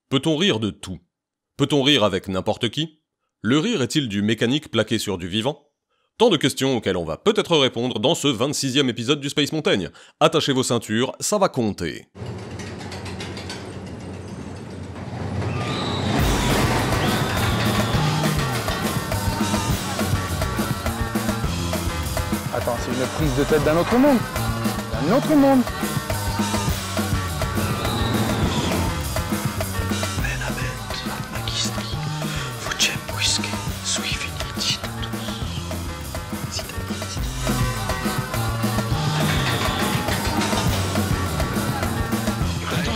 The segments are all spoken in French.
Peut-on rire de tout? Peut-on rire avec n'importe qui? Le rire est-il du mécanique plaqué sur du vivant? Tant de questions auxquelles on va peut-être répondre dans ce 26e épisode du Space Mountain. Attachez vos ceintures, ça va compter. Attends, c'est une prise de tête d'un autre monde. D'un autre monde.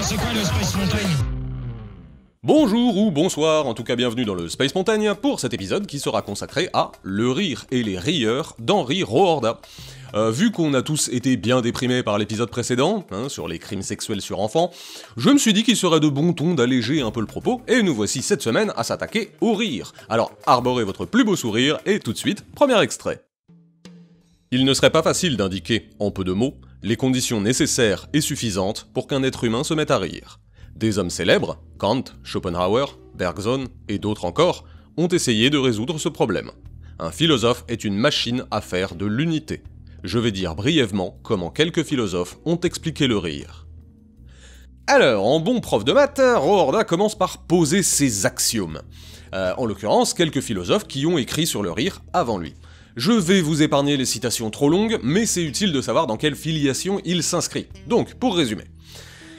C'est quoi le Space Mountain? Bonjour ou bonsoir, en tout cas bienvenue dans le Space Mountain pour cet épisode qui sera consacré à le rire et les rieurs d'Henry Roorda. Vu qu'on a tous été bien déprimés par l'épisode précédent, sur les crimes sexuels sur enfants, je me suis dit qu'il serait de bon ton d'alléger un peu le propos, et nous voici cette semaine à s'attaquer au rire. Alors arborez votre plus beau sourire, et tout de suite, premier extrait. Il ne serait pas facile d'indiquer, en peu de mots, les conditions nécessaires et suffisantes pour qu'un être humain se mette à rire. Des hommes célèbres, Kant, Schopenhauer, Bergson et d'autres encore, ont essayé de résoudre ce problème. Un philosophe est une machine à faire de l'unité. Je vais dire brièvement comment quelques philosophes ont expliqué le rire. Alors, en bon prof de maths, Roorda commence par poser ses axiomes. En l'occurrence, quelques philosophes qui ont écrit sur le rire avant lui. Je vais vous épargner les citations trop longues, mais c'est utile de savoir dans quelle filiation il s'inscrit. Donc, pour résumer.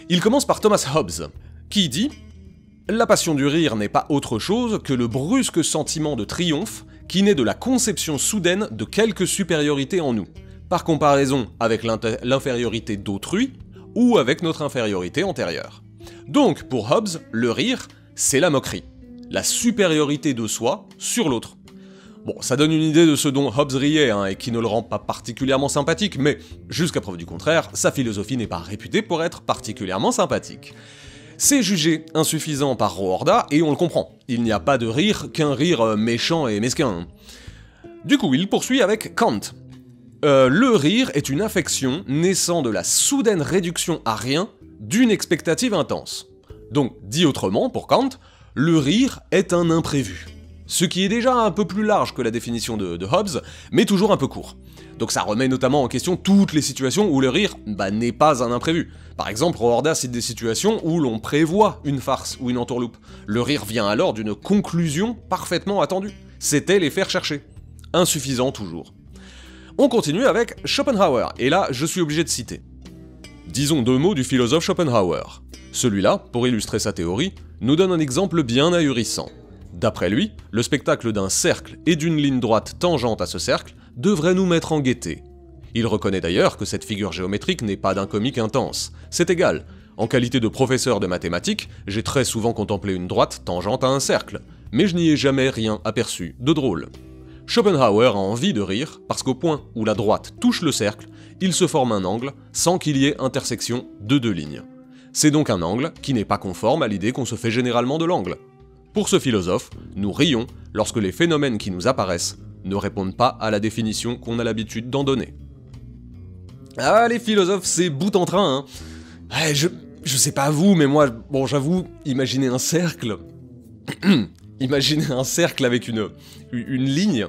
Il commence par Thomas Hobbes, qui dit « La passion du rire n'est pas autre chose que le brusque sentiment de triomphe qui naît de la conception soudaine de quelque supériorité en nous, par comparaison avec l'infériorité d'autrui ou avec notre infériorité antérieure. » Donc, pour Hobbes, le rire, c'est la moquerie, la supériorité de soi sur l'autre. Bon, ça donne une idée de ce dont Hobbes riait, et qui ne le rend pas particulièrement sympathique, mais, jusqu'à preuve du contraire, sa philosophie n'est pas réputée pour être particulièrement sympathique. C'est jugé insuffisant par Roorda, et on le comprend, il n'y a pas de rire qu'un rire méchant et mesquin. Du coup, il poursuit avec Kant. Le rire est une affection naissant de la soudaine réduction à rien d'une expectative intense. Donc, dit autrement, pour Kant, le rire est un imprévu. Ce qui est déjà un peu plus large que la définition de Hobbes, mais toujours un peu court. Donc ça remet notamment en question toutes les situations où le rire n'est pas un imprévu. Par exemple, Roorda cite des situations où l'on prévoit une farce ou une entourloupe. Le rire vient alors d'une conclusion parfaitement attendue. C'était les faire chercher. Insuffisant toujours. On continue avec Schopenhauer, et là je suis obligé de citer. Disons deux mots du philosophe Schopenhauer. Celui-là, pour illustrer sa théorie, nous donne un exemple bien ahurissant. D'après lui, le spectacle d'un cercle et d'une ligne droite tangente à ce cercle devrait nous mettre en gaieté. Il reconnaît d'ailleurs que cette figure géométrique n'est pas d'un comique intense. C'est égal. En qualité de professeur de mathématiques, j'ai très souvent contemplé une droite tangente à un cercle, mais je n'y ai jamais rien aperçu de drôle. Schopenhauer a envie de rire parce qu'au point où la droite touche le cercle, il se forme un angle sans qu'il y ait intersection de deux lignes. C'est donc un angle qui n'est pas conforme à l'idée qu'on se fait généralement de l'angle. Pour ce philosophe, nous rions lorsque les phénomènes qui nous apparaissent ne répondent pas à la définition qu'on a l'habitude d'en donner. Ah, les philosophes, c'est bout en train, hein. Je sais pas vous, mais moi, bon, j'avoue, imaginez un cercle... imaginez un cercle avec une ligne...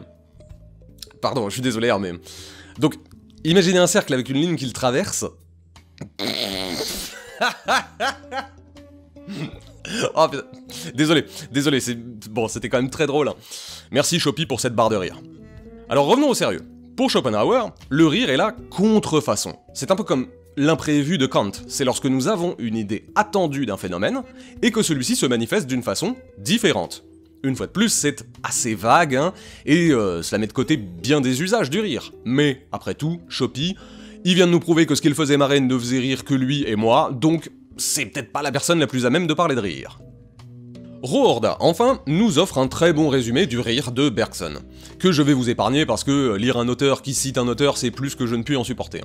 Pardon, je suis désolé, mais... Donc, imaginez un cercle avec une ligne qui le traverse... Oh putain, désolé, c'était quand même très drôle. Merci Chopi pour cette barre de rire. Alors revenons au sérieux. Pour Schopenhauer, le rire est la contrefaçon. C'est un peu comme l'imprévu de Kant, c'est lorsque nous avons une idée attendue d'un phénomène, et que celui-ci se manifeste d'une façon différente. Une fois de plus, c'est assez vague, et cela met de côté bien des usages du rire. Mais, après tout, Chopi, il vient de nous prouver que ce qu'il faisait marrer ne faisait rire que lui et moi, donc... c'est peut-être pas la personne la plus à même de parler de rire. Roorda, enfin, nous offre un très bon résumé du rire de Bergson, que je vais vous épargner parce que lire un auteur qui cite un auteur, c'est plus que je ne puis en supporter.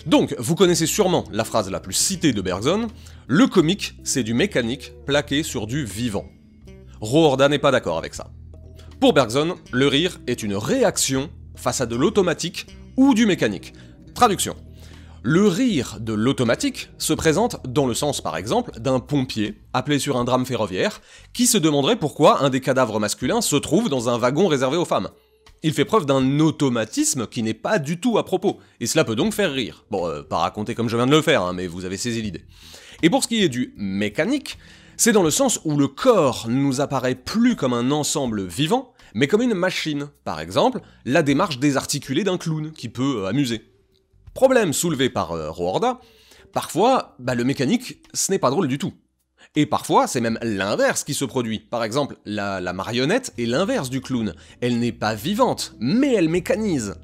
Donc, vous connaissez sûrement la phrase la plus citée de Bergson, « Le comique, c'est du mécanique plaqué sur du vivant ». Roorda n'est pas d'accord avec ça. Pour Bergson, le rire est une réaction face à de l'automatique ou du mécanique. Traduction. Le rire de l'automatique se présente dans le sens par exemple d'un pompier appelé sur un drame ferroviaire qui se demanderait pourquoi un des cadavres masculins se trouve dans un wagon réservé aux femmes. Il fait preuve d'un automatisme qui n'est pas du tout à propos, et cela peut donc faire rire. Bon, pas raconter comme je viens de le faire, hein, mais vous avez saisi l'idée. Et pour ce qui est du mécanique, c'est dans le sens où le corps nous apparaît plus comme un ensemble vivant, mais comme une machine. Par exemple, la démarche désarticulée d'un clown qui peut amuser. Problème soulevé par Roorda, parfois, le mécanique, ce n'est pas drôle du tout. Et parfois, c'est même l'inverse qui se produit. Par exemple, la marionnette est l'inverse du clown. Elle n'est pas vivante, mais elle mécanise.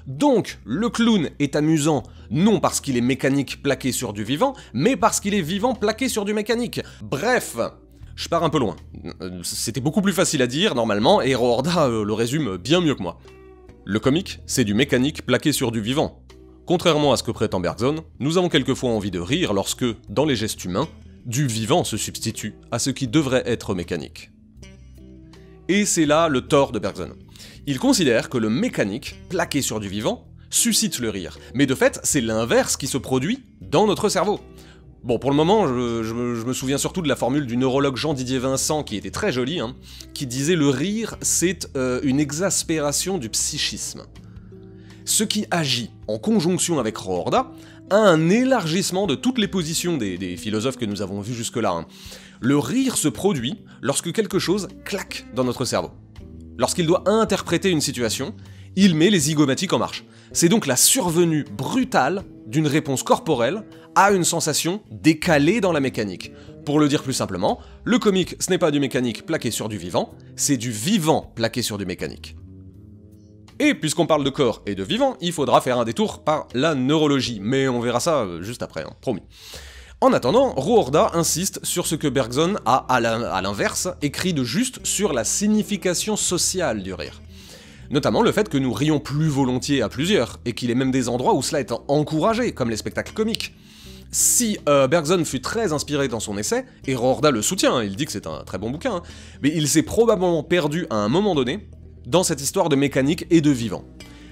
Donc, le clown est amusant, non parce qu'il est mécanique plaqué sur du vivant, mais parce qu'il est vivant plaqué sur du mécanique. Bref, je pars un peu loin. C'était beaucoup plus facile à dire, normalement, et Roorda le résume bien mieux que moi. Le comique, c'est du mécanique plaqué sur du vivant. Contrairement à ce que prétend Bergson, nous avons quelquefois envie de rire lorsque, dans les gestes humains, du vivant se substitue à ce qui devrait être mécanique. Et c'est là le tort de Bergson. Il considère que le mécanique, plaqué sur du vivant, suscite le rire, mais de fait, c'est l'inverse qui se produit dans notre cerveau. Bon, pour le moment, je me souviens surtout de la formule du neurologue Jean-Didier Vincent, qui était très jolie, qui disait « le rire, c'est une exaspération du psychisme ». Ce qui agit en conjonction avec Roorda a un élargissement de toutes les positions des philosophes que nous avons vus jusque-là. Le rire se produit lorsque quelque chose claque dans notre cerveau. Lorsqu'il doit interpréter une situation, il met les zygomatiques en marche. C'est donc la survenue brutale d'une réponse corporelle à une sensation décalée dans la mécanique. Pour le dire plus simplement, le comique, ce n'est pas du mécanique plaqué sur du vivant, c'est du vivant plaqué sur du mécanique. Et puisqu'on parle de corps et de vivant, il faudra faire un détour par la neurologie, mais on verra ça juste après, promis. En attendant, Roorda insiste sur ce que Bergson a, à l'inverse, écrit de juste sur la signification sociale du rire. Notamment le fait que nous rions plus volontiers à plusieurs, et qu'il y ait même des endroits où cela est encouragé, comme les spectacles comiques. Si Bergson fut très inspiré dans son essai, et Roorda le soutient, il dit que c'est un très bon bouquin, mais il s'est probablement perdu à un moment donné dans cette histoire de mécanique et de vivant.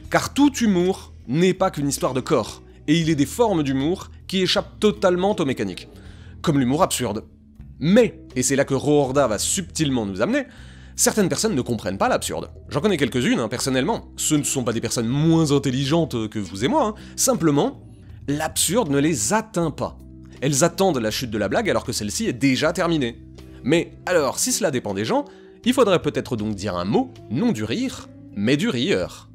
Car tout humour n'est pas qu'une histoire de corps, et il est des formes d'humour qui échappent totalement aux mécaniques. Comme l'humour absurde. Mais, et c'est là que Roorda va subtilement nous amener, certaines personnes ne comprennent pas l'absurde. J'en connais quelques-unes, personnellement. Ce ne sont pas des personnes moins intelligentes que vous et moi, simplement, l'absurde ne les atteint pas. Elles attendent la chute de la blague alors que celle-ci est déjà terminée. Mais alors, si cela dépend des gens, il faudrait peut-être donc dire un mot, non du rire, mais du rieur.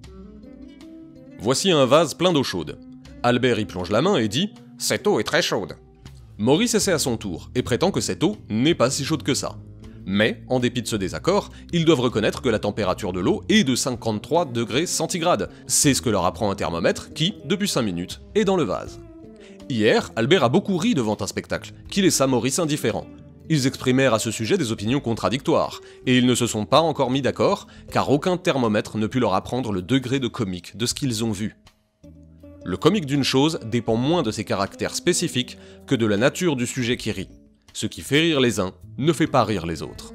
Voici un vase plein d'eau chaude. Albert y plonge la main et dit « Cette eau est très chaude ». Maurice essaie à son tour et prétend que cette eau n'est pas si chaude que ça. Mais, en dépit de ce désaccord, ils doivent reconnaître que la température de l'eau est de 53 degrés centigrades. C'est ce que leur apprend un thermomètre qui, depuis 5 minutes, est dans le vase. Hier, Albert a beaucoup ri devant un spectacle, qui laissa Maurice indifférent. Ils exprimèrent à ce sujet des opinions contradictoires, et ils ne se sont pas encore mis d'accord, car aucun thermomètre ne put leur apprendre le degré de comique de ce qu'ils ont vu. Le comique d'une chose dépend moins de ses caractères spécifiques que de la nature du sujet qui rit. Ce qui fait rire les uns ne fait pas rire les autres.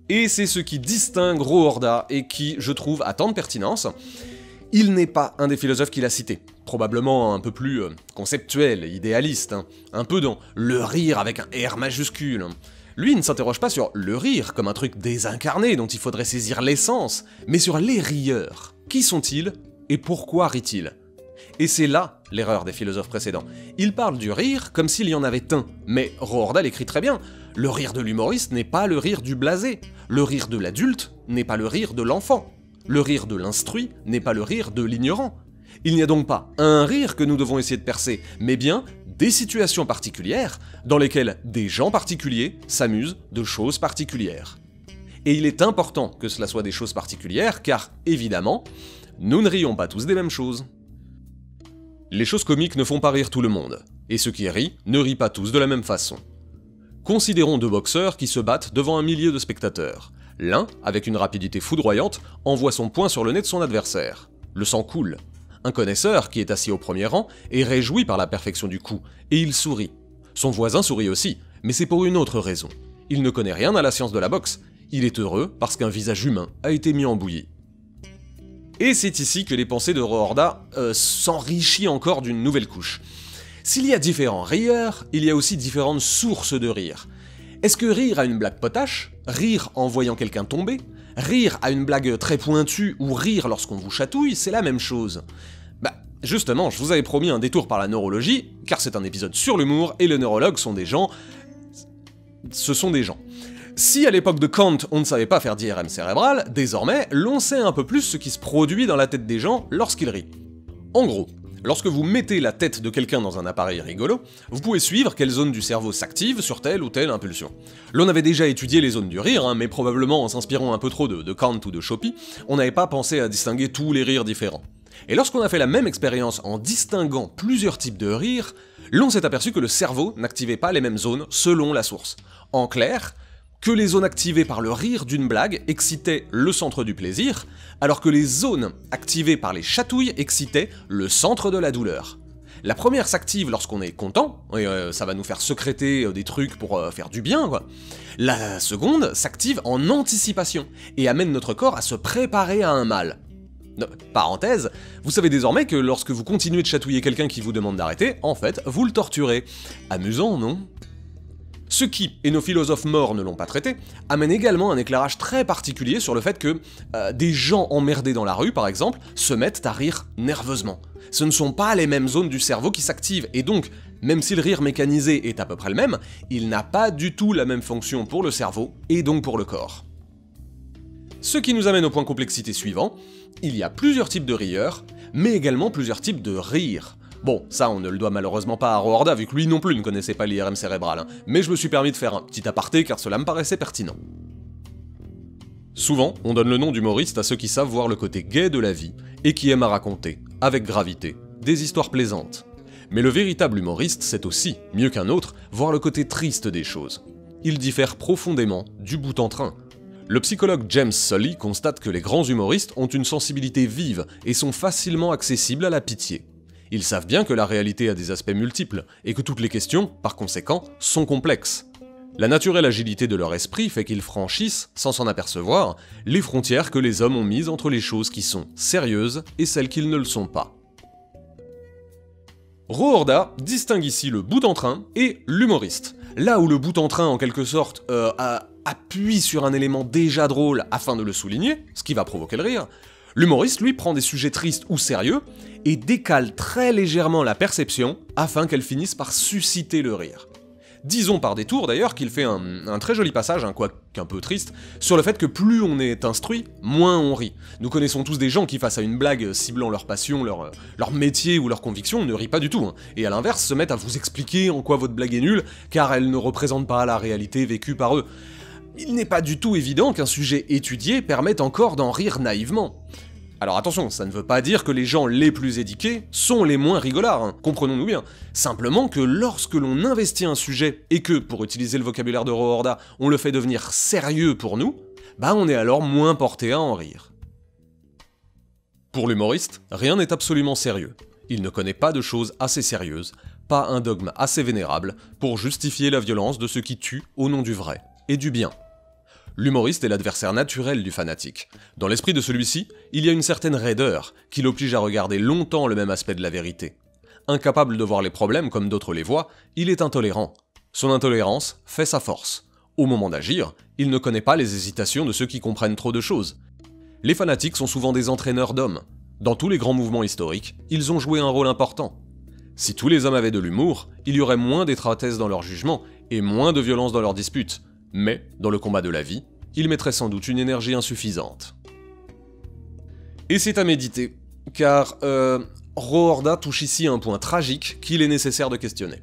Et c'est ce qui distingue Roorda et qui, je trouve, a tant de pertinence. Il n'est pas un des philosophes qu'il a cité, probablement un peu plus conceptuel, idéaliste, un peu dans le rire avec un R majuscule. Lui, il ne s'interroge pas sur le rire comme un truc désincarné dont il faudrait saisir l'essence, mais sur les rieurs. Qui sont-ils et pourquoi rient-ils ? Et c'est là l'erreur des philosophes précédents. Ils parlent du rire comme s'il y en avait un, mais Roorda l'écrit très bien. Le rire de l'humoriste n'est pas le rire du blasé, le rire de l'adulte n'est pas le rire de l'enfant. Le rire de l'instruit n'est pas le rire de l'ignorant. Il n'y a donc pas un rire que nous devons essayer de percer, mais bien des situations particulières dans lesquelles des gens particuliers s'amusent de choses particulières. Et il est important que cela soit des choses particulières, car, évidemment, nous ne rions pas tous des mêmes choses. Les choses comiques ne font pas rire tout le monde, et ceux qui rient ne rient pas tous de la même façon. Considérons 2 boxeurs qui se battent devant un millier de spectateurs. L'un, avec une rapidité foudroyante, envoie son poing sur le nez de son adversaire. Le sang coule. Un connaisseur, qui est assis au premier rang, est réjoui par la perfection du coup, et il sourit. Son voisin sourit aussi, mais c'est pour une autre raison. Il ne connaît rien à la science de la boxe, il est heureux parce qu'un visage humain a été mis en bouillie. Et c'est ici que les pensées de Roorda s'enrichissent encore d'une nouvelle couche. S'il y a différents rieurs, il y a aussi différentes sources de rire. Est-ce que rire à une blague potache, rire en voyant quelqu'un tomber, rire à une blague très pointue ou rire lorsqu'on vous chatouille, c'est la même chose? Bah, justement, je vous avais promis un détour par la neurologie, car c'est un épisode sur l'humour, et les neurologues sont des gens... Ce sont des gens. Si à l'époque de Kant, on ne savait pas faire d'IRM cérébral, désormais, l'on sait un peu plus ce qui se produit dans la tête des gens lorsqu'ils rient. En gros, lorsque vous mettez la tête de quelqu'un dans un appareil rigolo, vous pouvez suivre quelle zone du cerveau s'active sur telle ou telle impulsion. L'on avait déjà étudié les zones du rire, mais probablement en s'inspirant un peu trop de Kant ou de Schopi, on n'avait pas pensé à distinguer tous les rires différents. Et lorsqu'on a fait la même expérience en distinguant plusieurs types de rires, l'on s'est aperçu que le cerveau n'activait pas les mêmes zones selon la source. En clair, que les zones activées par le rire d'une blague excitaient le centre du plaisir, alors que les zones activées par les chatouilles excitaient le centre de la douleur. La première s'active lorsqu'on est content, et ça va nous faire sécréter des trucs pour faire du bien, quoi. La seconde s'active en anticipation, et amène notre corps à se préparer à un mal. Parenthèse, vous savez désormais que lorsque vous continuez de chatouiller quelqu'un qui vous demande d'arrêter, en fait, vous le torturez. Amusant, non ? Ce qui, et nos philosophes morts ne l'ont pas traité, amène également un éclairage très particulier sur le fait que des gens emmerdés dans la rue, par exemple, se mettent à rire nerveusement. Ce ne sont pas les mêmes zones du cerveau qui s'activent, et donc, même si le rire mécanisé est à peu près le même, il n'a pas du tout la même fonction pour le cerveau, et donc pour le corps. Ce qui nous amène au point complexité suivant, il y a plusieurs types de rieurs, mais également plusieurs types de rires. Bon, ça on ne le doit malheureusement pas à Roorda, vu que lui non plus ne connaissait pas l'IRM cérébral, mais je me suis permis de faire un petit aparté car cela me paraissait pertinent. Souvent, on donne le nom d'humoriste à ceux qui savent voir le côté gai de la vie, et qui aiment à raconter, avec gravité, des histoires plaisantes. Mais le véritable humoriste, c'est aussi, mieux qu'un autre, voir le côté triste des choses. Il diffère profondément du bout en train. Le psychologue James Sully constate que les grands humoristes ont une sensibilité vive et sont facilement accessibles à la pitié. Ils savent bien que la réalité a des aspects multiples, et que toutes les questions, par conséquent, sont complexes. La naturelle agilité de leur esprit fait qu'ils franchissent, sans s'en apercevoir, les frontières que les hommes ont mises entre les choses qui sont sérieuses et celles qui ne le sont pas. Roorda distingue ici le bout en train et l'humoriste. Là où le bout en train, en quelque sorte, appuie sur un élément déjà drôle afin de le souligner, ce qui va provoquer le rire, l'humoriste, lui, prend des sujets tristes ou sérieux et décale très légèrement la perception afin qu'elle finisse par susciter le rire. Disons par détour d'ailleurs qu'il fait un très joli passage, quoique un peu triste, sur le fait que plus on est instruit, moins on rit. Nous connaissons tous des gens qui, face à une blague ciblant leur passion, leur métier ou leur conviction, ne rient pas du tout, et à l'inverse se mettent à vous expliquer en quoi votre blague est nulle, car elle ne représente pas la réalité vécue par eux. Il n'est pas du tout évident qu'un sujet étudié permette encore d'en rire naïvement. Alors attention, ça ne veut pas dire que les gens les plus éduqués sont les moins rigolards, comprenons-nous bien. Simplement que lorsque l'on investit un sujet, et que, pour utiliser le vocabulaire de Roorda, on le fait devenir sérieux pour nous, on est alors moins porté à en rire. Pour l'humoriste, rien n'est absolument sérieux. Il ne connaît pas de choses assez sérieuses, pas un dogme assez vénérable, pour justifier la violence de ceux qui tuent au nom du vrai, et du bien. L'humoriste est l'adversaire naturel du fanatique. Dans l'esprit de celui-ci, il y a une certaine raideur qui l'oblige à regarder longtemps le même aspect de la vérité. Incapable de voir les problèmes comme d'autres les voient, il est intolérant. Son intolérance fait sa force. Au moment d'agir, il ne connaît pas les hésitations de ceux qui comprennent trop de choses. Les fanatiques sont souvent des entraîneurs d'hommes. Dans tous les grands mouvements historiques, ils ont joué un rôle important. Si tous les hommes avaient de l'humour, il y aurait moins d'étroitesse dans leur jugement et moins de violence dans leurs disputes. Mais, dans le combat de la vie, il mettrait sans doute une énergie insuffisante. Et c'est à méditer, car Roorda touche ici un point tragique qu'il est nécessaire de questionner.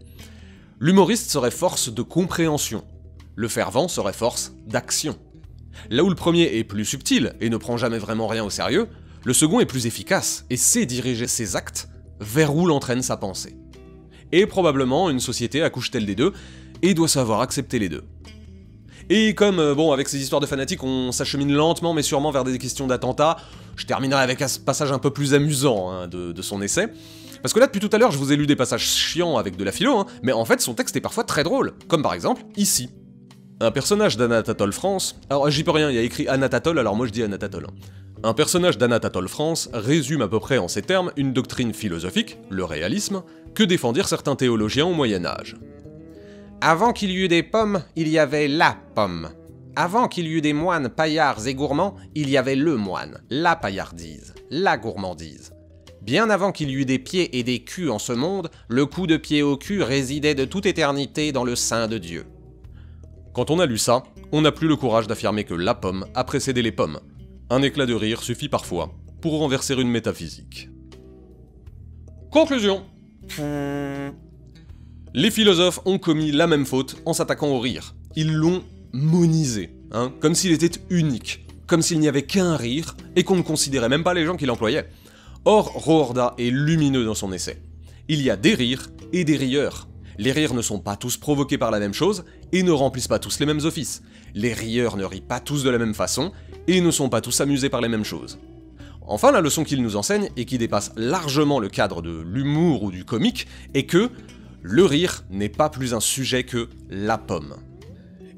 L'humoriste serait force de compréhension, le fervent serait force d'action. Là où le premier est plus subtil et ne prend jamais vraiment rien au sérieux, le second est plus efficace et sait diriger ses actes vers où l'entraîne sa pensée. Et probablement une société accouche-t-elle des deux et doit savoir accepter les deux. Et comme, avec ces histoires de fanatiques, on s'achemine lentement mais sûrement vers des questions d'attentats, je terminerai avec un passage un peu plus amusant de son essai. Parce que là, depuis tout à l'heure, je vous ai lu des passages chiants avec de la philo, mais en fait, son texte est parfois très drôle, comme par exemple, ici. Un personnage d'Anatatole France, alors j'y peux rien, il y a écrit Anatatole, alors moi je dis Anatatole. Un personnage d'Anatole France résume à peu près en ces termes une doctrine philosophique, le réalisme, que défendirent certains théologiens au Moyen-Âge. Avant qu'il y eût des pommes, il y avait la pomme. Avant qu'il y eût des moines paillards et gourmands, il y avait le moine, la paillardise, la gourmandise. Bien avant qu'il y eût des pieds et des culs en ce monde, le coup de pied au cul résidait de toute éternité dans le sein de Dieu. Quand on a lu ça, on n'a plus le courage d'affirmer que la pomme a précédé les pommes. Un éclat de rire suffit parfois pour renverser une métaphysique. Conclusion. Les philosophes ont commis la même faute en s'attaquant au rire. Ils l'ont monisé, comme s'il était unique, comme s'il n'y avait qu'un rire et qu'on ne considérait même pas les gens qui l'employaient. Or, Roorda est lumineux dans son essai. Il y a des rires et des rieurs. Les rires ne sont pas tous provoqués par la même chose et ne remplissent pas tous les mêmes offices. Les rieurs ne rient pas tous de la même façon et ne sont pas tous amusés par les mêmes choses. Enfin, la leçon qu'il nous enseigne, et qui dépasse largement le cadre de l'humour ou du comique, est que le rire n'est pas plus un sujet que la pomme.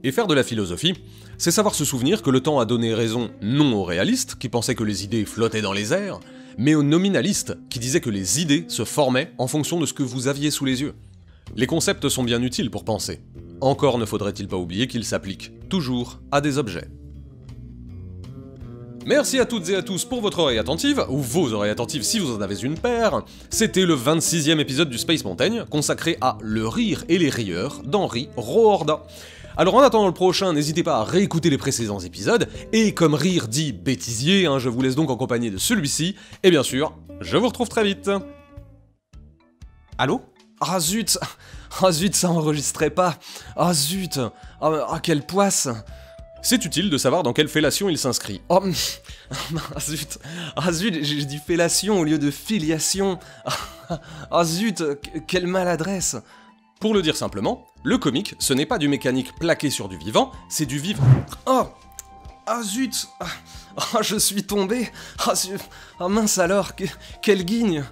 Et faire de la philosophie, c'est savoir se souvenir que le temps a donné raison non aux réalistes, qui pensaient que les idées flottaient dans les airs, mais aux nominalistes, qui disaient que les idées se formaient en fonction de ce que vous aviez sous les yeux. Les concepts sont bien utiles pour penser. Encore ne faudrait-il pas oublier qu'ils s'appliquent toujours à des objets. Merci à toutes et à tous pour votre oreille attentive, ou vos oreilles attentives si vous en avez une paire. C'était le 26e épisode du Space Mountain, consacré à le rire et les rieurs d'Henry Roorda. Alors en attendant le prochain, n'hésitez pas à réécouter les précédents épisodes, et comme rire dit bêtisier, je vous laisse donc en compagnie de celui-ci, et bien sûr, je vous retrouve très vite. Allô ? Ah zut, ça enregistrait pas. Ah zut, quelle poisse. C'est utile de savoir dans quelle fellation il s'inscrit. Oh, zut, j'ai dit fellation au lieu de filiation. Ah zut, quelle maladresse. Pour le dire simplement, le comique, ce n'est pas du mécanique plaqué sur du vivant, c'est du vivant. Ah zut, je suis tombé. Ah mince alors, quelle guigne.